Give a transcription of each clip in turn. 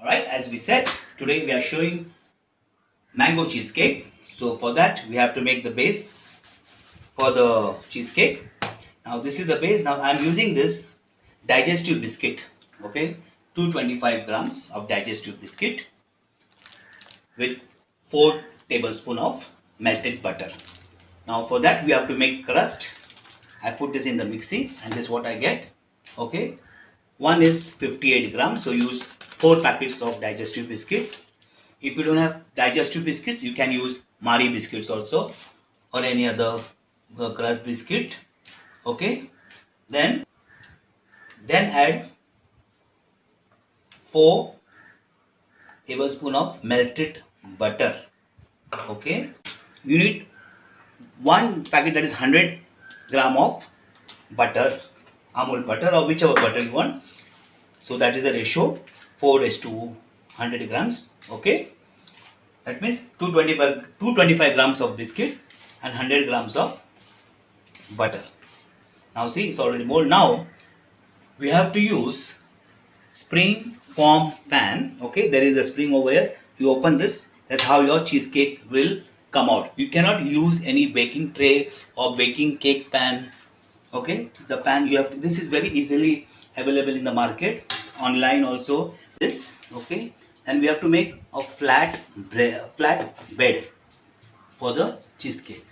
Alright, as we said, today we are showing mango cheesecake. So for that we have to make the base for the cheesecake. Now this is the base. Now I am using this digestive biscuit. Okay, 225 grams of digestive biscuit with 4 tablespoons of melted butter. Now for that we have to make crust. I put this in the mixie and this is what I get. Okay, one is 58 grams, so use 4 packets of digestive biscuits. If you don't have digestive biscuits, you can use Marie biscuits also, or any other crust biscuit. Okay, then add 4 tablespoons of melted butter. Okay, you need one packet, that is 100 gram of butter, Amul butter or whichever butter you want. So that is the ratio, 4:100 grams. Okay, that means 225 grams of biscuit and 100 grams of butter. Now see, it's already mold. Now we have to use spring form pan. Okay, there is a spring over here. You open this, that's how your cheesecake will come out. You cannot use any baking tray or baking cake pan. Okay, the pan you have to, this is very easily available in the market, online also this. Okay, and we have to make a flat bed for the cheesecake.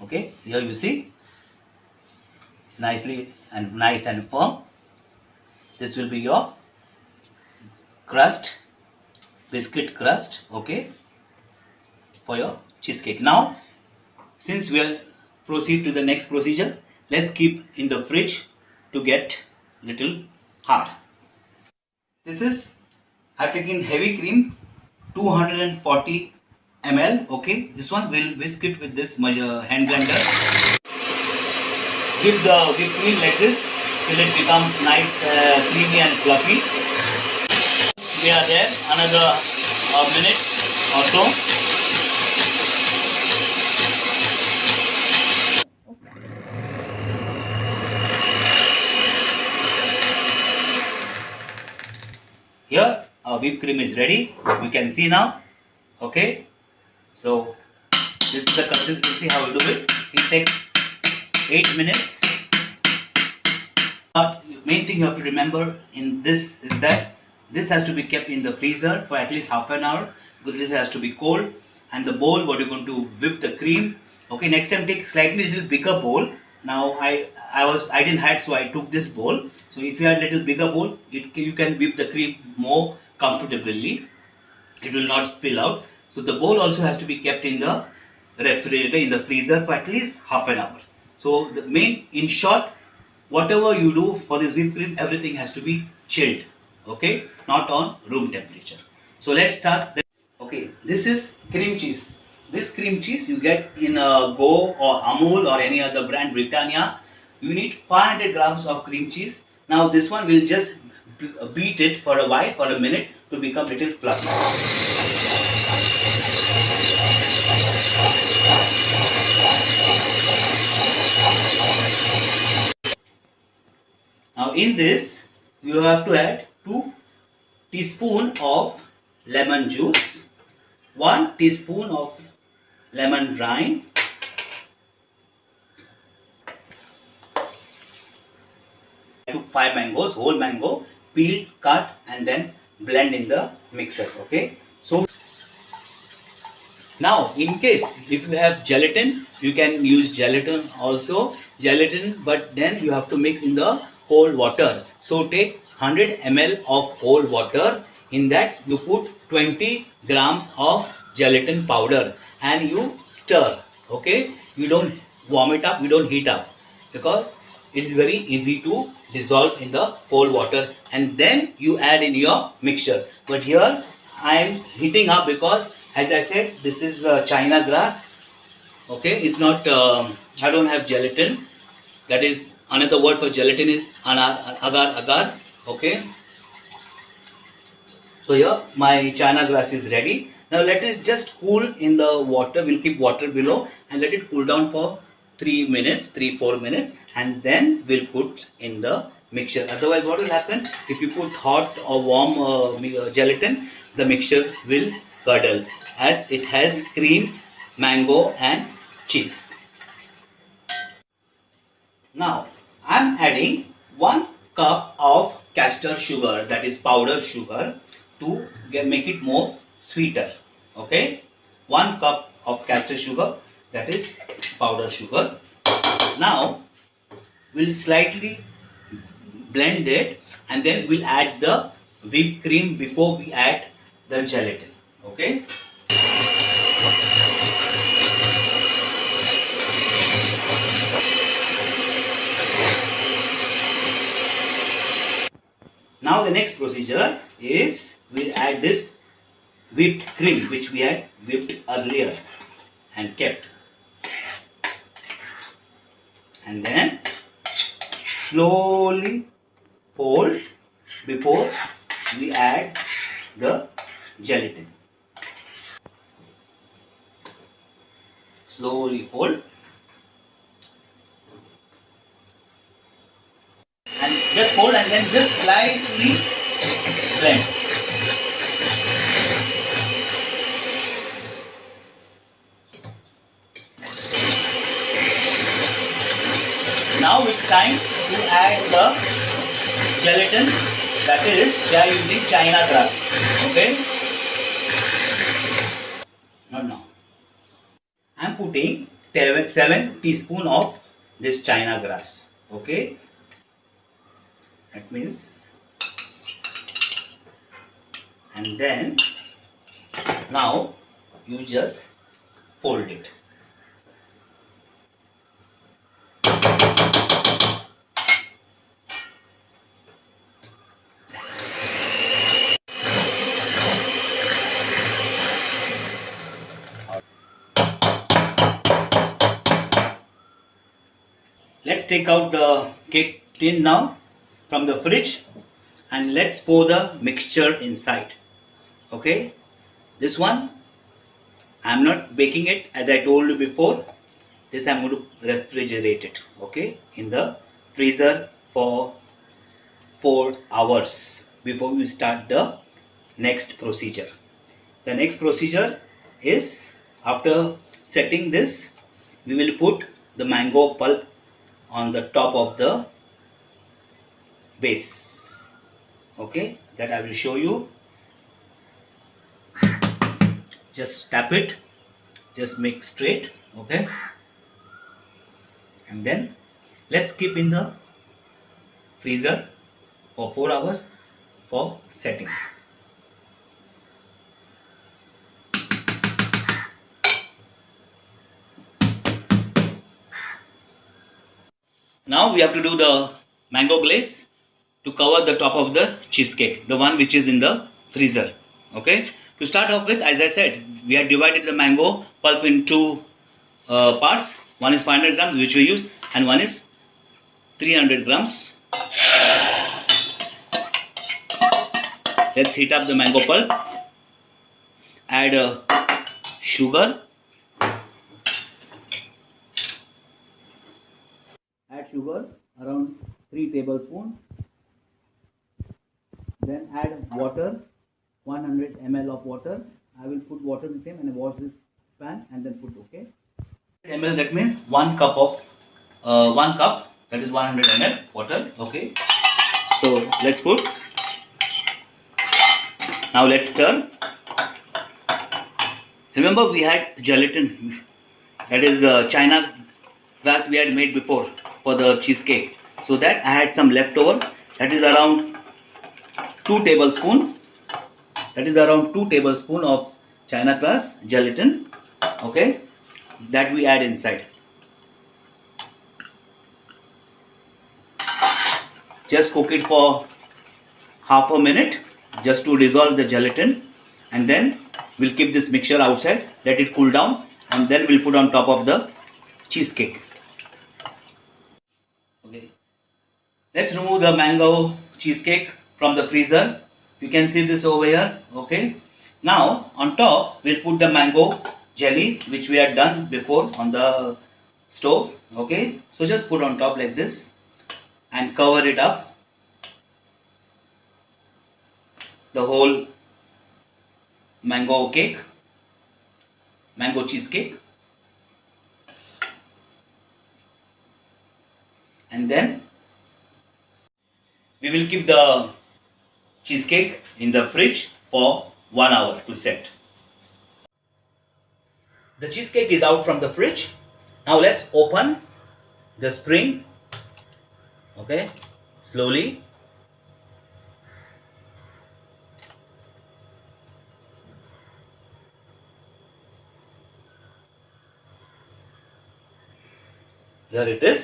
Okay, here you see, nicely and nice and firm. This will be your crust, biscuit crust. Okay, for your cheesecake. Now since we will proceed to the next procedure, let's keep in the fridge to get little hard. This is, I've taken heavy cream, 240 ml. Okay, this one will whisk it with this hand blender. Give the whipped cream like this till it becomes nice, creamy and fluffy. We are there another minute or so. Here our whipped cream is ready. You can see now. Okay, so this is the consistency how we do it. It takes 8 minutes. Main thing you have to remember in this is that this has to be kept in the freezer for at least half an hour, because this has to be cold. And the bowl what you're going to whip the cream. Okay, next time take slightly little bigger bowl. Now I didn't have, so I took this bowl. So if you have little bigger bowl, you can whip the cream more comfortably. It will not spill out. So the bowl also has to be kept in the refrigerator, in the freezer for at least half an hour. So the main, in short, whatever you do for this whipped cream, everything has to be chilled. Okay, not on room temperature. So let's start. Okay, this is cream cheese. This cream cheese you get in a Go or Amul or any other brand, Britannia. You need 500 grams of cream cheese. Now this one will just beat it for a while, for a minute, to become little fluffy. Now in this you have to add 2 teaspoons of lemon juice, 1 teaspoon of lemon rind, I took 5 mangoes, whole mango, peeled, cut and then blend in the mixer. Okay, so now in case if you have gelatin, you can use gelatin also, but then you have to mix in the whole water. So take 100 ml of whole water. In that you put 20 grams of gelatin powder and you stir. Okay, you don't warm it up, you don't heat up, because it is very easy to dissolve in the whole water, and then you add in your mixture. But here I am heating up because, as I said, this is China grass. Okay, it's not, I don't have gelatin. That is another word for gelatin is agar. Okay, so here my China grass is ready. Now let it just cool in the water. We'll keep water below and let it cool down for 3 minutes, 3-4 minutes, and then we'll put in the mixture. Otherwise, what will happen if you put hot or warm gelatin? The mixture will curdle as it has cream, mango, and cheese. Now I'm adding 1 cup of castor sugar, that is powder sugar, to make it more sweeter. Okay, 1 cup of castor sugar, that is powder sugar. Now we'll slightly blend it and then we'll add the whipped cream before we add the gelatin. Okay. Now the next procedure is we'll add this whipped cream which we had whipped earlier and kept, and then slowly fold before we add the gelatin. Slowly fold and just fold and then just slightly blend. Now it's time to add the gelatin, that is we are using China grass. Okay. Not now. I am putting 7 teaspoons of this China grass. Okay. That means, and then now you just fold it. Let's take out the cake tin now from the fridge and let's pour the mixture inside. Okay, this one I'm not baking it, as I told you before. This I'm going to refrigerate it, okay, in the freezer for 4 hours before we start the next procedure. The next procedure is, after setting this, we will put the mango pulp on the top of the base. Okay, that I will show you. Just tap it, just make straight. Okay, and then let's keep in the freezer for 4 hours for setting. Now we have to do the mango glaze to cover the top of the cheesecake, the one which is in the freezer. Okay, to start off with, as I said, we have divided the mango pulp into parts. One is 500 grams which we use and one is 300 grams. Let's heat up the mango pulp, add sugar, around 3 tablespoons, then add water, 100 ml of water. I will put water in the same and wash this pan and then put. Okay, ml, that means 1 cup of 1 cup, that is 100 ml water. Okay, so let's put. Now let's stir. Remember we had gelatin, that is China grass we had made before for the cheesecake, so that I had some leftover, that is around 2 tablespoons. That is around 2 tablespoons of China grass gelatin. Okay, that we add inside. Just cook it for half a minute just to dissolve the gelatin, and then we'll keep this mixture outside, let it cool down, and then we'll put on top of the cheesecake. Okay, let's remove the mango cheesecake from the freezer. You can see this over here. Okay, Now on top we'll put the mango jelly which we had done before on the stove. Okay, so just put on top like this and cover it up, the whole mango cake, mango cheesecake. And then we will keep the cheesecake in the fridge for 1 hour to set. The cheesecake is out from the fridge. Now let's open the spring. Okay, slowly. Here it is.